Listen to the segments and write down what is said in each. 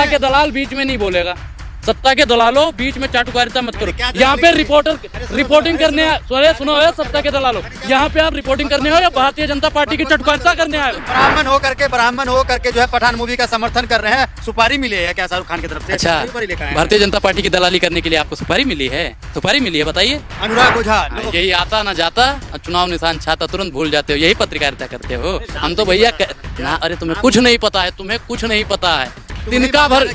सत्ता के दलाल बीच में नहीं बोलेगा। सत्ता के दलालों बीच में चाटुकारिता मत करो। यहाँ पे रिपोर्टिंग करने सुनो है सत्ता के दलालों, यहाँ पे आप रिपोर्टिंग करने हो या भारतीय जनता पार्टी की चाटुकारिता करने आए? ब्राह्मण हो करके जो है पठान मूवी का समर्थन कर रहे हैं, सुपारी मिली है क्या शाहरुख खान की तरफ से? अच्छा, भारतीय जनता पार्टी की दलाली करने के लिए आपको सुपारी मिली है? सुपारी मिली है, बताइए। अनुराग ओझा यही आता ना जाता, चुनाव निशान छाता तुरंत भूल जाते हो, यही पत्रकारिता करते हो। हम तो भैया ना, अरे तुम्हें कुछ नहीं पता है, तुम्हें कुछ नहीं पता है। तिनका भर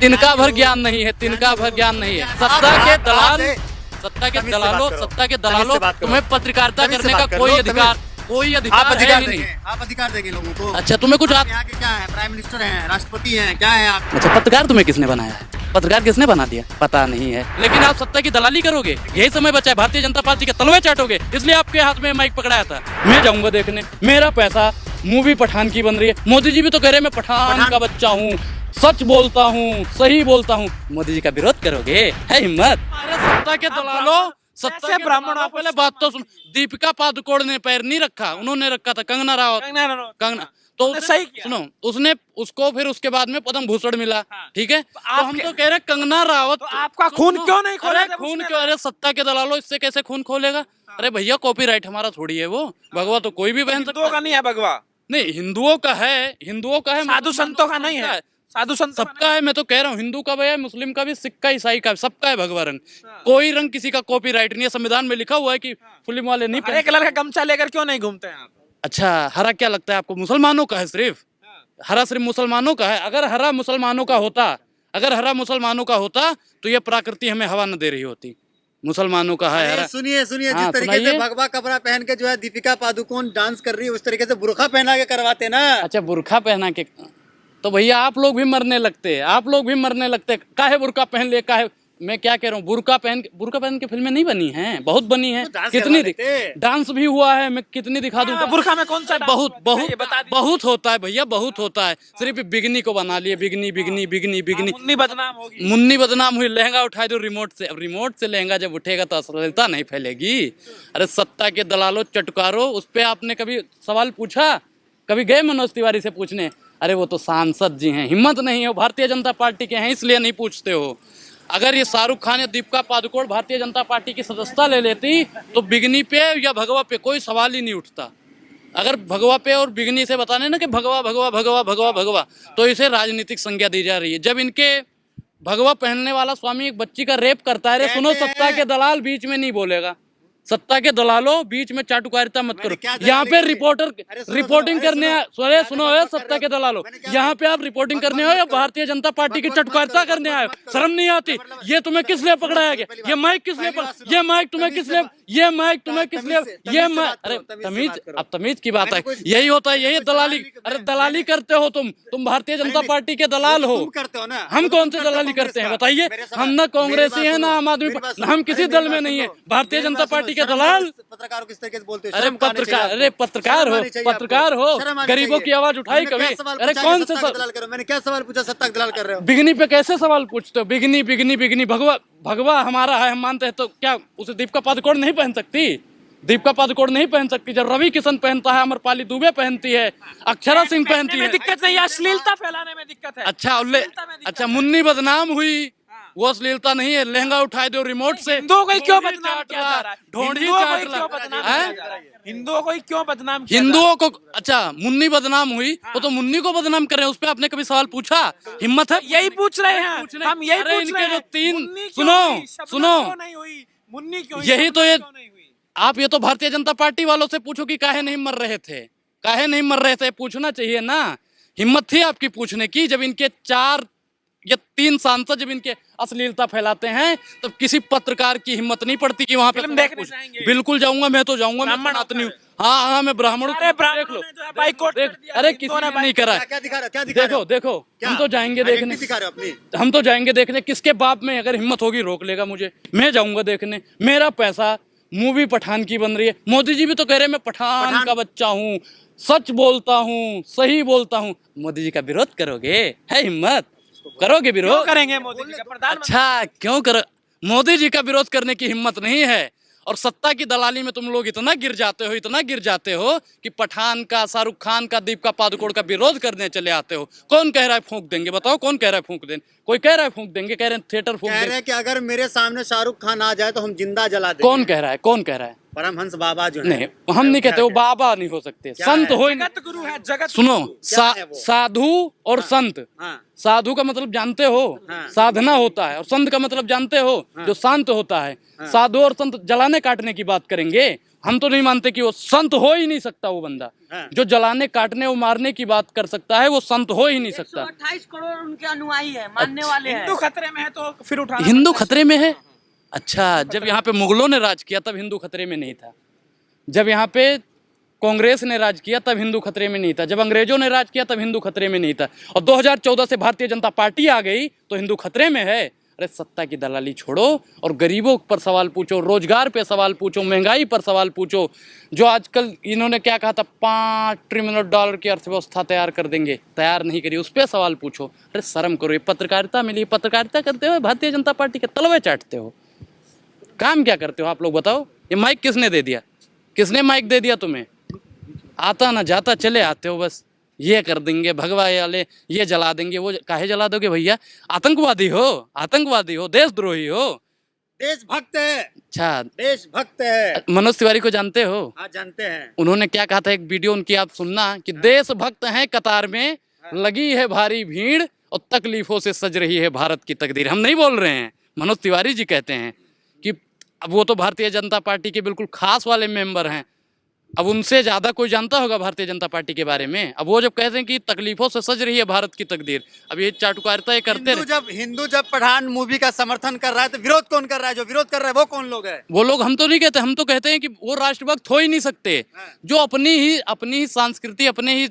तिनका भर ज्ञान नहीं है, तिनका भर ज्ञान नहीं है। सत्ता के दलालों तुम्हें पत्रकारिता करने का कोई अधिकार है ही नहीं। आप अधिकार देंगे लोगों को? अच्छा, तुम्हें कुछ यहाँ के क्या है? प्राइम मिनिस्टर हैं, राष्ट्रपति हैं, क्या है आप? अच्छा, पत्रकार तुम्हें किसने बनाया है? पत्रकार किसने बना दिया? पता नहीं है, लेकिन आप सत्ता की दलाली करोगे। यही समय बचा है, भारतीय जनता पार्टी के तलवे चाटोगे, इसलिए आपके हाथ में माइक पकड़ाया था। मैं जाऊंगा देखने, मेरा पैसा, मूवी पठान की बन रही है। मोदी जी भी तो कह रहे हैं मैं पठान का बच्चा हूँ, सच बोलता हूँ, सही बोलता हूँ। मोदी जी का विरोध करोगे? है हिम्मत? सत्ता के दलालों, सत्ता के ब्राह्मणों, पहले बात तो सुन। दीपिका पादुकोण ने पैर नहीं रखा, उन्होंने रखा था कंगना रावत। तो सही सुनो, उसने उसको फिर उसके बाद में पद्म भूषण मिला, ठीक है। तो हम तो कह रहे कंगना रावत, आपका खून क्यों नहीं खोला? खून क्यों? अरे सत्ता के दलालों, इससे कैसे खून खोलेगा? अरे भैया, कॉपीराइट हमारा थोड़ी है वो। भगवा तो कोई भी पहन सकता है। नहीं है भगवा, नहीं, हिंदुओं का है, साधु संतों का नहीं है। साधु संत सबका है। मैं तो कह रहा हूँ, हिंदू का भी है, मुस्लिम का भी, सिख का, ईसाई का, सबका है भगवा रंग। कोई रंग किसी का कॉपीराइट नहीं है। संविधान में लिखा हुआ है कि फिल्म वाले नहीं हरे कलर का गमछा लेकर क्यों नहीं घूमते हैं आप? अच्छा, हरा क्या लगता है आपको? मुसलमानों का है सिर्फ? हरा सिर्फ मुसलमानों का है? अगर हरा मुसलमानों का होता तो ये प्रकृति हमें हवा न दे रही होती। मुसलमानों का है हरा। सुनिए जिस तरीके से भगवा कपड़ा पहन के जो है दीपिका पादुकोण डांस कर रही है, उस तरीके से बुर्खा पहना के करवाते ना। अच्छा, बुर्खा पहना के तो भैया आप लोग भी मरने लगते। काहे बुर्का पहन ले, काहे? मैं क्या कह रहा हूँ, बुर्का पहन के फिल्में नहीं बनी हैं, बहुत बनी हैं। कितनी डांस भी हुआ है, मैं कितनी दिखा दूं। बुर्खा में कौन सा? बहुत होता है भैया, बहुत होता है। सिर्फ बिगनी को बना लिए, बिगनी। मुन्नी बदनाम हुई। लहंगा उठाए दो रिमोट से। अब रिमोट से लहंगा जब उठेगा तो अश्लीलता नहीं फैलेगी? अरे सत्ता के दलालों, चटकारों, उस पर आपने कभी सवाल पूछा? कभी गए मनोज तिवारी से पूछने? अरे वो तो सांसद जी हैं, हिम्मत नहीं है, भारतीय जनता पार्टी के हैं, इसलिए नहीं पूछते हो। अगर ये शाहरुख खान या दीपिका पादुकोण भारतीय जनता पार्टी की सदस्यता ले लेती तो बिगनी पे या भगवा पे कोई सवाल ही नहीं उठता। अगर भगवा पे और बिगनी से बताने ना कि भगवा, तो इसे राजनीतिक संज्ञा दी जा रही है। जब इनके भगवा पहनने वाला स्वामी एक बच्ची का रेप करता है, सुनो, सत्ता के दलाल बीच में नहीं बोलेगा। सत्ता के दलालों, बीच में चाटुकारिता मत करो। यहाँ पे रिपोर्टिंग करने सुनो है सत्ता के दलालों, यहाँ पे आप रिपोर्टिंग करने हो या भारतीय जनता पार्टी की चाटुकारिता करने आए? शर्म नहीं आती? ये तुम्हें किस लिए पकड़ाया गया? ये माइक तुम्हें किस लिए? अरे तमीज की बात है, यही होता है, यही दलाली। अरे दलाली करते हो तुम भारतीय जनता पार्टी के दलाल हो। हम कौन से दलाली करते हैं बताइए? हम ना कांग्रेसी है, ना आम आदमी, हम किसी दल में नहीं है। भारतीय जनता पार्टी के दलाल। पत्रकारों किस तरीके से बोलते हैं? अरे पत्रकार हो, गरीबों की आवाज उठाई कभी? अरे कौन से दलाल कर रहे हो? मैंने क्या सवाल पूछा? सत्ता के दलाल कर रहे हो? बिगनी पे कैसे सवाल पूछते हो? बिगनी भगवा हमारा है, हम मानते हैं, तो क्या उसे दीपिका पादुकोण नहीं पहन सकती? दीपिका पादुकोण नहीं पहन सकती? जब रवि किशन पहनता है, अमरपाली दुबे पहनती है, अक्षरा सिंह पहनती है। दिक्कत नहीं है, अश्लीलता फैलाने में दिक्कत है। अच्छा, मुन्नी बदनाम हुई, वो अश्लीलता नहीं है। लहंगा उठाए दो रिमोट से। हिंदुओं को क्यों बदनाम किया जा रहा है? हिंदुओं को क्यों बदनाम? हिंदुओं को? अच्छा, मुन्नी बदनाम हुई, वो तो मुन्नी को बदनाम कर रहे हैं। उस पे आपने कभी सवाल पूछा? हिम्मत है? यही पूछ रहे हैं हम, यही पूछ रहे हैं। सुनो, मुन्नी क्यों? यही तो ये आप ये तो भारतीय जनता पार्टी वालों से पूछो कि काहे नहीं मर रहे थे, पूछना चाहिए ना। हिम्मत थी आपकी पूछने की? जब इनके 4 या 3 सांसद जब इनके अश्लीलता फैलाते हैं, तो किसी पत्रकार की हिम्मत नहीं पड़ती कि वहां पे देखने जाएंगे। बिल्कुल जाऊंगा, मैं तो जाऊंगा, मैं नहीं हूँ। हाँ, मैं ब्राह्मण। देख लो, अरे किसी ने नहीं करा। देखो, हम तो जाएंगे देखने। किसके बाप में अगर हिम्मत होगी रोक लेगा मुझे? मैं जाऊंगा देखने, मेरा पैसा, मूवी पठान की बन रही है। मोदी जी भी तो कह रहे हैं मैं पठान का बच्चा हूँ, सच बोलता हूँ, सही बोलता हूँ। मोदी जी का विरोध करोगे? है हिम्मत? करोगे विरोध? करेंगे मोदी जी का प्रधानमंत्री। अच्छा, क्यों करो? मोदी जी का विरोध करने की हिम्मत नहीं है। और सत्ता की दलाली में तुम लोग इतना गिर जाते हो कि पठान का, शाहरुख खान का, दीपिका पादुकोण का विरोध करने चले आते हो। कौन कह रहा है फूंक देंगे? बताओ कौन कह रहा है फूंक देंगे? कोई कह रहा है फूंक देंगे? कह रहे हैं थिएटर फूंक कह रहे देंगे। हैं कि अगर मेरे सामने शाहरुख खान आ जाए तो हम जिंदा जला देंगे। कौन कह रहा है? कौन कह रहा है? परमहंस बाबा जो है। नहीं, हम नहीं कहते, वो बाबा नहीं हो सकते, संत है? हो ही नहीं। जगत गुरु है, जगत सुनो, क्या है वो? साधु और संत। हाँ साधु का मतलब जानते हो, हाँ। साधना होता है, और संत का मतलब जानते हो, जो शांत होता है। साधु और संत जलाने काटने की बात करेंगे, हम तो नहीं मानते कि वो संत हो ही नहीं सकता। वो बंदा हाँ। जो जलाने काटने और मारने की बात कर सकता है, वो संत हो ही नहीं सकता। 128 करोड़ उनके अनुयायी है, मानने वाले हैं। हिंदू खतरे में है तो फिर उठाना हिंदू पड़ता है। खतरे में है? अच्छा, जब यहाँ पे मुगलों ने राज किया तब हिंदू खतरे में नहीं था। जब यहाँ पे कांग्रेस ने राज किया तब हिंदू खतरे में नहीं था। जब अंग्रेजों ने राज किया तब हिंदू खतरे में नहीं था। और 2014 से भारतीय जनता पार्टी आ गई तो हिंदू खतरे में है। अरे सत्ता की दलाली छोड़ो और गरीबों पर सवाल पूछो, रोजगार पे सवाल पूछो, महंगाई पर सवाल पूछो। जो आजकल इन्होंने क्या कहा था, $5 ट्रिलियन की अर्थव्यवस्था तैयार कर देंगे, तैयार नहीं करी, उस पर सवाल पूछो। अरे शर्म करो, ये पत्रकारिता मिली, पत्रकारिता करते हो, भारतीय जनता पार्टी के तलवे चाटते हो। काम क्या करते हो आप लोग बताओ? ये माइक किसने दे दिया? किसने माइक दे दिया तुम्हें? आता ना जाता चले आते हो, बस ये कर देंगे भगवा वाले, ये जला देंगे। वो काहे जला दोगे भैया? आतंकवादी हो, आतंकवादी हो, देशद्रोही हो। देशभक्त है। अच्छा, देशभक्त है। मनोज तिवारी को जानते हो? हाँ जानते हैं। उन्होंने क्या कहा था, एक वीडियो उनकी आप सुनना, कि देशभक्त हैं कतार में, लगी है भारी भीड़ और तकलीफों से सज रही है भारत की तकदीर। हम नहीं बोल रहे हैं, मनोज तिवारी जी कहते हैं कि अब वो तो भारतीय जनता पार्टी के बिल्कुल खास वाले मेंबर हैं, अब उनसे ज्यादा कोई जानता होगा भारतीय जनता पार्टी के बारे में। अब वो जब कहते हैं कि तकलीफों से सज रही है भारत की तकदीर, अब ये चाटुकारिता ये करते रहे। हिंदू जब पठान मूवी का समर्थन कर रहा है तो विरोध कौन कर रहा है? जो विरोध कर रहा है वो कौन लोग है? वो लोग, हम तो नहीं कहते, हम तो कहते हैं कि वो राष्ट्रभक्त हो ही नहीं सकते। जो अपनी ही संस्कृति, अपने ही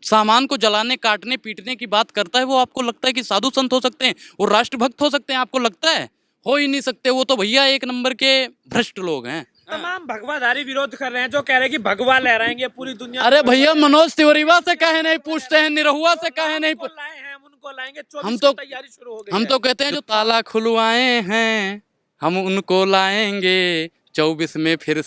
सामान को जलाने, काटने, पीटने की बात करता है, वो आपको लगता है कि साधु संत हो सकते हैं, वो राष्ट्रभक्त हो सकते हैं? आपको लगता है? हो ही नहीं सकते। वो तो भैया एक नंबर के भ्रष्ट लोग हैं। तमाम भगवाधारी विरोध कर रहे हैं, जो कह रहे हैं कि भगवा लहराएंगे पूरी दुनिया। अरे भैया, मनोज तिवारीवा से काहे नहीं पूछते हैं, निरहुआ से काहे नहीं उनको लाए हैं, उनको लाएंगे। हम तो तैयारी शुरू हो गई हम है। तो कहते हैं जो ताला खुलवाए हैं हम उनको लाएंगे 24 में फिर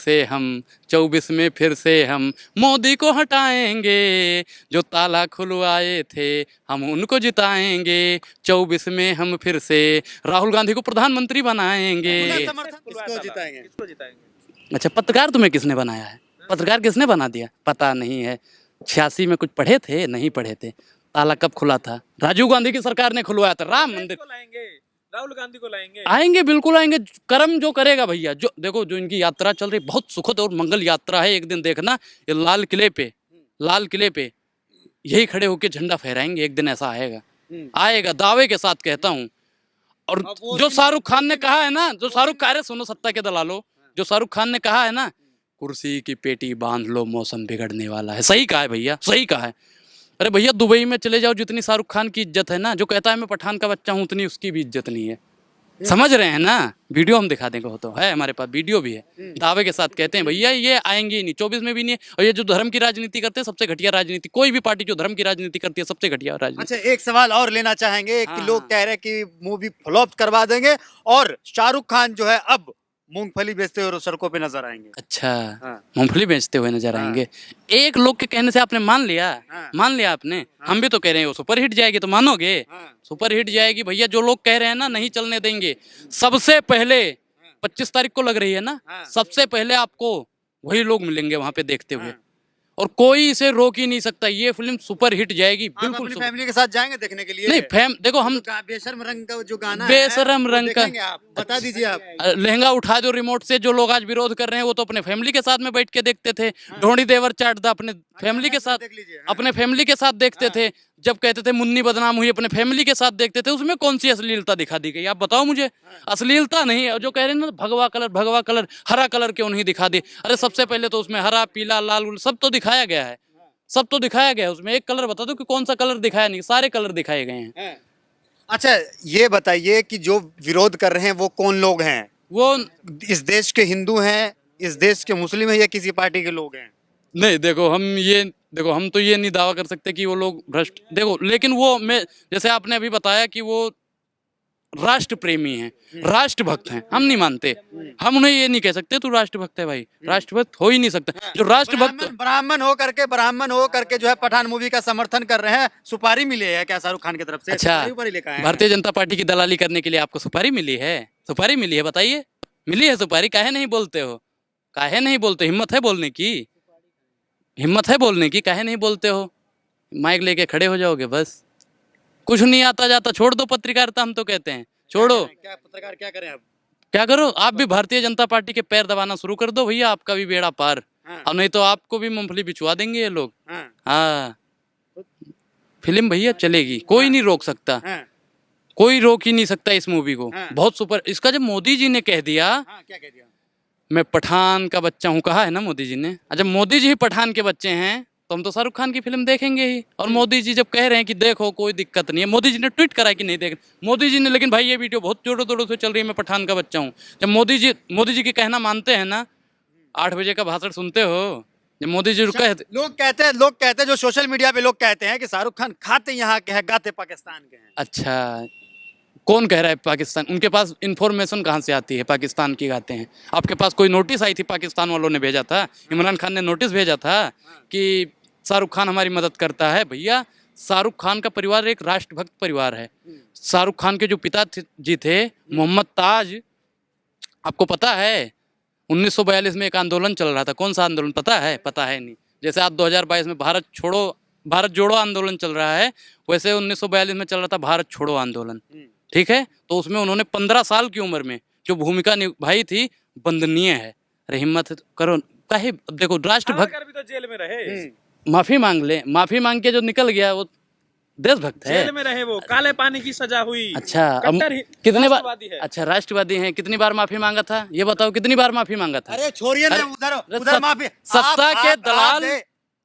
से हम मोदी को हटाएंगे। जो ताला खुलवाए थे हम उनको जिताएंगे 24 में हम फिर से राहुल गांधी को प्रधानमंत्री बनाएंगे। किसको जिताएंगे? किसको जिताएंगे? अच्छा, पत्रकार तुम्हें किसने बनाया है? पत्रकार किसने बना दिया? पता नहीं है। 86 में कुछ पढ़े थे? नहीं पढ़े थे। ताला कब खुला था? राजीव गांधी की सरकार ने खुलवाया था। राम मंदिर को लाएंगे, राहुल गांधी को लाएंगे। आएंगे, बिल्कुल आएंगे। कर्म जो करेगा भैया, जो देखो, जो इनकी यात्रा चल रही, बहुत सुखद और मंगल यात्रा है। एक दिन देखना, ये लाल किले पे यही खड़े होके झंडा फहराएंगे। एक दिन ऐसा आएगा, दावे के साथ कहता हूँ। और जो शाहरुख खान ने कहा है ना, सुनो सत्ता के दलालो, जो शाहरुख खान ने कहा है ना, कुर्सी की पेटी बांध लो, मौसम बिगड़ने वाला है, सही कहा है भैया, सही कहा है। अरे भैया, दुबई में चले जाओ, जितनी शाहरुख खान की इज्जत है ना, जो कहता है मैं पठान का बच्चा हूँ, उतनी उसकी भी इज्जत नहीं है। समझ रहे हैं ना? वीडियो हम दिखा देंगे, हो तो है हमारे पास, वीडियो भी है। दावे के साथ कहते हैं भैया ये आएंगे ही नहीं, 24 में भी नहीं है। और ये जो धर्म की राजनीति करते हैं, सबसे घटिया राजनीति। कोई भी पार्टी जो धर्म की राजनीति करती है, सबसे घटिया राजनीति। अच्छा, एक सवाल और लेना चाहेंगे कि हाँ। लोग कह रहे हैं कि मूवी फ्लॉप करवा देंगे और शाहरुख खान जो है अब मूंगफली बेचते हुए सड़कों पे नजर आएंगे। अच्छा, हाँ। मूंगफली बेचते हुए नजर आएंगे। एक लोग के कहने से आपने मान लिया? हाँ। मान लिया आपने? हम भी तो कह रहे हैं वो सुपर हिट जाएगी, तो मानोगे? सुपर हिट जाएगी भैया। जो लोग कह रहे हैं ना नहीं चलने देंगे, सबसे पहले 25 तारीख को लग रही है ना, सबसे पहले आपको वही लोग मिलेंगे वहां पे देखते हुए, और कोई इसे रोक ही नहीं सकता। ये फिल्म सुपर हिट जाएगी, बिल्कुल। अपनी फैमिली के साथ जाएंगे देखने के लिए? नहीं, देखो हम बेशर्म रंग का जो गाना बेशर्म है, रंग वो का, देखेंगे आप? बता दीजिए आप। लहंगा उठा दो रिमोट से, जो लोग आज विरोध कर रहे हैं वो तो अपने फैमिली के साथ में बैठ के देखते थे। ढोंडी देवर चाट दा अपने फैमिली के साथ, देख लीजिए। अपने फैमिली के साथ देखते थे। जब कहते थे मुन्नी बदनाम हुई, अपने फैमिली के साथ देखते थे। उसमें कौन सी अश्लीलता दिखा दी गई? आप बताओ मुझे। अश्लीलता नहीं है। जो कह रहे हैं ना भगवा कलर, हरा कलर क्यों नहीं दिखा दी? अरे सबसे पहले तो उसमें हरा, पीला, लाल सब तो दिखाया गया है, सब तो दिखाया गया है। उसमें एक कलर बता दो कि कौन सा कलर दिखाया नहीं? सारे कलर दिखाए गए हैं। अच्छा, ये बताइए कि जो विरोध कर रहे हैं वो कौन लोग हैं? वो इस देश के हिंदू हैं, इस देश के मुस्लिम हैं, या किसी पार्टी के लोग हैं? नहीं, देखो हम तो ये नहीं दावा कर सकते कि वो लोग भ्रष्ट, देखो, लेकिन वो मैं जैसे आपने अभी बताया कि वो राष्ट्र प्रेमी हैं, राष्ट्रभक्त हैं। हम नहीं मानते, हम उन्हें ये नहीं कह सकते तू राष्ट्रभक्त है भाई, राष्ट्रभक्त हो ही नहीं सकता। जो राष्ट्रभक्त ब्राह्मण हो करके जो है पठान मूवी का समर्थन कर रहे हैं, सुपारी मिली है क्या शाहरुख खान की तरफ से? अच्छा, सुपारी ऊपर लेकर आए हैं। भारतीय जनता पार्टी की दलाली करने के लिए आपको सुपारी मिली है? सुपारी मिली है, बताइए। मिली है सुपारी? काहे नहीं बोलते हो? काहे नहीं बोलते? हिम्मत है बोलने की? हिम्मत है बोलने की? काहे नहीं बोलते हो? माइक लेके खड़े हो जाओगे बस। कुछ नहीं आता जाता, छोड़ दो पत्रकारिता, हम तो कहते हैं छोड़ो। क्या पत्रकार क्या करें अब? क्या करो, आप भी भारतीय जनता पार्टी के पैर दबाना शुरू कर दो भैया, आपका भी बेड़ा पार। हाँ। और नहीं तो आपको भी मूंगफली बिचवा देंगे ये लोग। हाँ, हाँ, फिल्म भैया चलेगी, कोई नहीं रोक सकता, हाँ, कोई रोक ही नहीं सकता इस मूवी को। हाँ। बहुत सुपर। इसका जब मोदी जी ने कह दिया हाँ, क्या कह दिया? मैं पठान का बच्चा हूँ, कहा है ना मोदी जी ने। अच्छा, मोदी जी ही पठान के बच्चे हैं तो हम तो शाहरुख खान की फिल्म देखेंगे ही। और मोदी जी जब कह रहे हैं कि देखो कोई दिक्कत नहीं है, मोदी जी ने ट्वीट करा कि नहीं देख मोदी जी ने, लेकिन भाई ये वीडियो बहुत जोरों तोड़ों से चल रही है, मैं पठान का बच्चा हूँ। जब मोदी जी की कहना मानते हैं ना, 8 बजे का भाषण सुनते हो, जब मोदी जी कहते लोग कहते हैं जो सोशल मीडिया पे लोग कहते हैं कि शाहरुख खान खाते यहाँ के हैं, गाते पाकिस्तान के हैं। अच्छा, कौन कह रहा है पाकिस्तान? उनके पास इन्फॉर्मेशन कहाँ से आती है पाकिस्तान की गाते हैं? आपके पास कोई नोटिस आई थी? पाकिस्तान वालों ने भेजा था, इमरान खान ने नोटिस भेजा था कि शाहरुख खान हमारी मदद करता है? भैया, शाहरुख खान का परिवार एक राष्ट्रभक्त परिवार है। शाहरुख खान के जो जी थे मोहम्मद ताज, आपको पता है 1942 में एक आंदोलन चल रहा था। कौन सा आंदोलन पता है? पता है नहीं। जैसे आज 2022 में भारत जोड़ो आंदोलन चल रहा है, वैसे 1942 में चल रहा था भारत छोड़ो आंदोलन। ठीक है, तो उसमें उन्होंने 15 साल की उम्र में जो भूमिका निभाई थी, वंदनीय है। अरे हिम्मत है तो करो। काहे, देखो राष्ट्रभक्त भी तो जेल में रहे, माफी मांग ले, माफी मांग के जो निकल गया वो देशभक्त है। जेल में रहे, वो काले पानी की सजा हुई। अच्छा, कितने बार? अच्छा, राष्ट्रवादी हैं, कितनी बार माफी मांगा था ये बताओ, कितनी बार माफी मांगा था? अरे छोड़िए ना, उधर माफी। सत्ता के दलाल,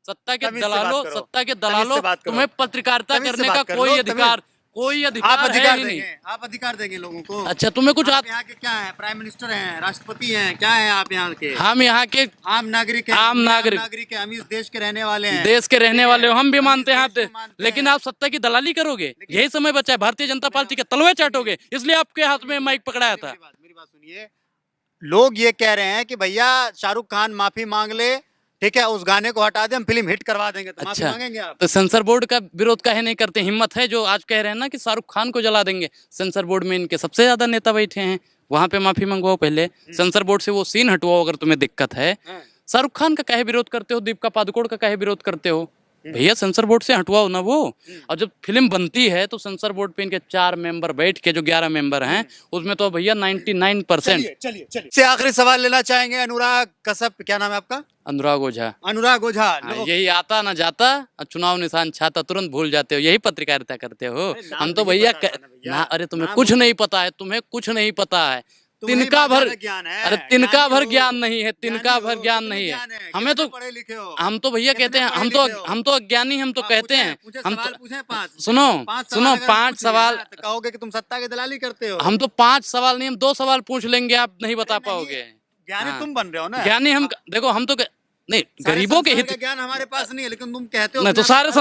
सत्ता के तमीज से दलालों, बात करो। सत्ता के तमीज से दलालों, बात करो। तुम्हें पत्रकारिता तमीज से करने का बात कर कोई लो, अधिकार आप है अधिकार ही नहीं। देंगे, आप अधिकार देंगे लोगों को। अच्छा, तुम्हें कुछ आप यहाँ के क्या है? प्राइम मिनिस्टर हैं, राष्ट्रपति हैं, क्या है आप यहाँ के? हम यहाँ के आम नागरिक हैं, आम नागरिक हैं, हम इस देश के रहने वाले हैं। देश के रहने वाले हो, हम भी मानते हैं देश आप को मानते लेकिन हैं। आप सत्ता की दलाली करोगे, यही समय बचा है। भारतीय जनता पार्टी के तलवे चाटोगे, इसलिए आपके हाथ में माइक पकड़ाया था। मेरी बात सुनिए, लोग ये कह रहे हैं कि भैया शाहरुख खान माफी मांग ले, ठीक है, उस गाने को हटा दे, हम फिल्म हिट करवा देंगे, तो माफी अच्छा, मांगेंगे आप? तो सेंसर बोर्ड का विरोध काहे नहीं करते? हिम्मत है जो आज कह रहे हैं ना कि शाहरुख खान को जला देंगे। सेंसर बोर्ड में इनके सबसे ज्यादा नेता बैठे हैं, वहां पे माफी मंगवाओ पहले। सेंसर बोर्ड से वो सीन हटवाओ अगर तुम्हें दिक्कत है। शाहरुख खान का काहे विरोध करते हो? दीपिका पादुकोण का काहे विरोध करते हो? भैया, सेंसर बोर्ड से हटवाओ ना वो। और जब फिल्म बनती है तो सेंसर बोर्ड पे इनके 4 मेंबर बैठ के, जो 11 मेंबर हैं, उसमें तो भैया 99%। चलिए से आखिरी सवाल लेना चाहेंगे। अनुराग कश्यप, क्या नाम है आपका? अनुराग ओझा। अनुराग ओझा। हाँ, यही आता ना जाता, चुनाव निशान छाता, तुरंत भूल जाते हो। यही पत्रकारिता करते हो। हम तो भैया ना, अरे तुम्हें कुछ नहीं पता है, तुम्हें कुछ नहीं पता है। तिनका भर ज्ञान है। अरे तिनका भर ज्ञान नहीं है, तिनका भर ज्ञान नहीं है। हमें तो पढ़े लिखे हो, हम तो भैया कहते हैं, हम तो अज्ञानी, हम तो कहते हैं। हम तो सुनो 5 सवाल कहोगे कि तुम सत्ता की दलाली करते हो। हम तो 5 सवाल नहीं, हम 2 सवाल पूछ लेंगे, आप नहीं बता पाओगे। ज्ञानी तुम बन रहे हो ना। ज्ञानी हम, देखो हम तो नहीं, गरीबों के हित ज्ञान हमारे पास नहीं है, लेकिन तुम कहते हो नहीं, तो सारे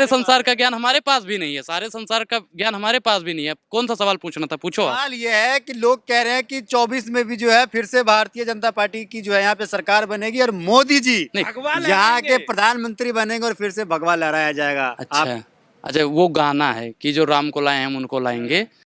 संसार का ज्ञान हमारे पास भी नहीं है। सारे संसार का ज्ञान हमारे पास भी नहीं है। कौन सा सवाल पूछना था, पूछो। सवाल ये है कि लोग कह रहे हैं कि 24 में भी जो है फिर से भारतीय जनता पार्टी की जो है यहाँ पे सरकार बनेगी और मोदी जी यहाँ के प्रधानमंत्री बनेंगे और फिर से भगवा लहराया जाएगा। अच्छा, वो गाना है कि जो राम को लाए हम उनको लाएंगे।